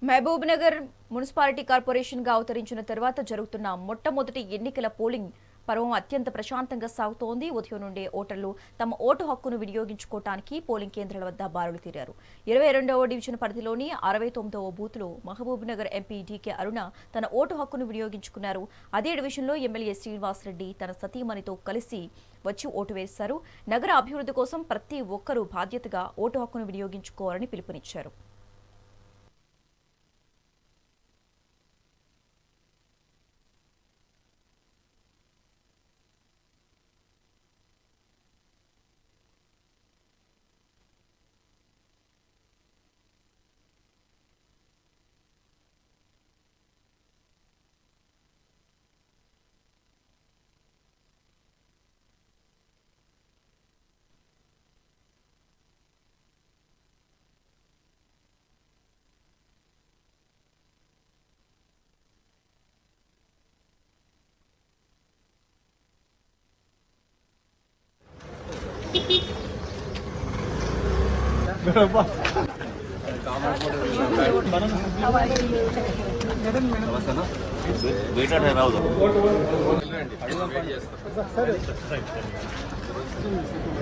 Mahabubnagar municipality కార్పొరేషన్గా అవతరించిన తర్వాత జరుగుతున్న మొట్టమొదటి ఎన్నికల పోలింగ్ పర్వం అత్యంత ప్రశాంతంగా సాగుతోంది. ఉదయం నుండే ఓటర్లు తమ ఓటు హక్కును వినియోగించుకోవడానికి పోలింగ్ కేంద్రాల వద్ద బారులు తీరారు. 22వ డివిజన్ పరిధిలోని 69వ బూత్లో మహబూబ్నగర్ ఎంపీ డీకే అరుణ తన ఓటు హక్కును వినియోగించుకున్నారు. అదే డివిజన్లో ఎమ్మెల్యే శ్రీనివాసరెడ్డి తన సతీమణితో కలిసి వచ్చి ఓటు వేశారు. నగర అభివృద్ధి కోసం ప్రతి ఒక్కరూ బాధ్యతగా ఓటు హక్కును వినియోగించుకోవాలని పిలుపునిచ్చారు.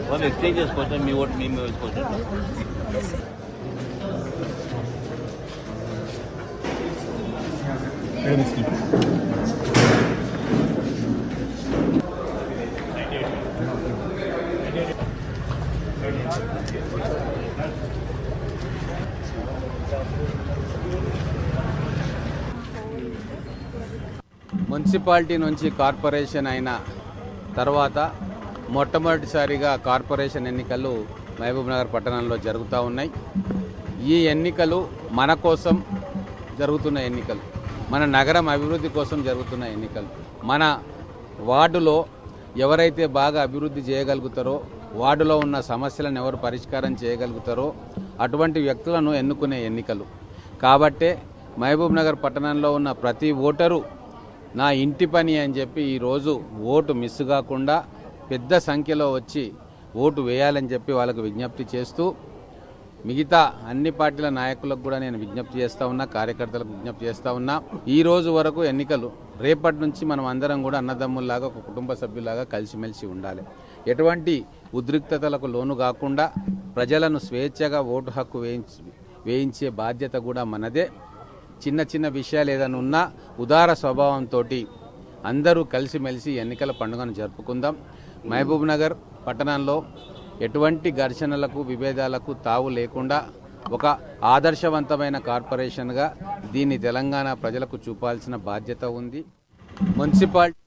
వాళ్ళు ఎక్స్చేంజ్ చేసుకోవచ్చు, మీ ఓటు మేము వేసుకోవచ్చు. మున్సిపాలిటీ నుంచి కార్పొరేషన్ అయిన తర్వాత మొట్టమొదటిసారిగా కార్పొరేషన్ ఎన్నికలు మహబూబ్నగర్ పట్టణంలో జరుగుతూ ఉన్నాయి. ఈ ఎన్నికలు మన కోసం జరుగుతున్న ఎన్నికలు, మన నగరం అభివృద్ధి కోసం జరుగుతున్న ఎన్నికలు. మన వార్డులో ఎవరైతే బాగా అభివృద్ధి చేయగలుగుతారో, వార్డులో ఉన్న సమస్యలను ఎవరు పరిష్కారం చేయగలుగుతారో అటువంటి వ్యక్తులను ఎన్నుకునే ఎన్నికలు. కాబట్టే మహబూబ్నగర్ పట్టణంలో ఉన్న ప్రతి ఓటరు నా ఇంటి పని అని చెప్పి ఈరోజు ఓటు మిస్ కాకుండా పెద్ద సంఖ్యలో వచ్చి ఓటు వేయాలని చెప్పి వాళ్ళకు విజ్ఞప్తి చేస్తూ, మిగతా అన్ని పార్టీల నాయకులకు కూడా నేను విజ్ఞప్తి చేస్తూ ఉన్నా, కార్యకర్తలకు విజ్ఞప్తి చేస్తూ ఉన్నా. ఈ రోజు వరకు ఎన్నికలు, రేపటి నుంచి మనం అందరం కూడా అన్నదమ్ముల్లాగా ఒక కుటుంబ సభ్యులాగా కలిసిమెలిసి ఉండాలి. ఎటువంటి ఉద్రిక్తతలకు లోను కాకుండా ప్రజలను స్వేచ్ఛగా ఓటు హక్కు వేయించే బాధ్యత కూడా మనదే. చిన్న చిన్న విషయాలు ఏదైనా ఉన్నా ఉదార స్వభావంతో అందరూ కలిసిమెలిసి ఎన్నికల పండుగను జరుపుకుందాం. మహబూబ్నగర్ పట్టణంలో ఎటువంటి ఘర్షణలకు, విభేదాలకు తావు లేకుండా ఒక ఆదర్శవంతమైన కార్పొరేషన్గా దీన్ని తెలంగాణ ప్రజలకు చూపాల్సిన బాధ్యత ఉంది. మున్సిపాలిటీ